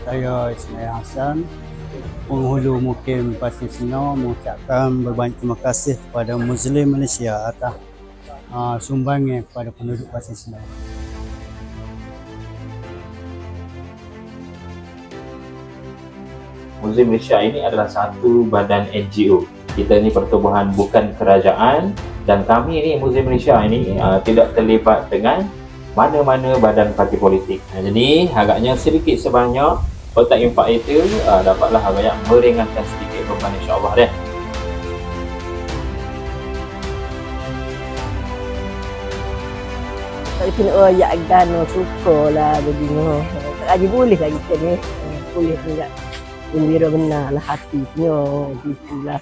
Saya Ismail Hassan, penghulu Mukim Pasir Senau, mengucapkan berbanyak terima kasih kepada Muslim Malaysia atas sumbangan kepada penduduk Pasir Senau. Muslim Malaysia ini adalah satu badan NGO. Kita ni pertubuhan bukan kerajaan, dan kami ni Muslim Malaysia ini tidak terlibat dengan mana-mana badan parti politik. Jadi agaknya sedikit sebanyak otak infak itu dapatlah agak meringankan sedikit beban, insya-Allah deh. Tak kena royak gano suka lah begini. Tak lagi boleh lagi kita ni. Boleh enggak. Gembira benar lah hati punya. Gitulah.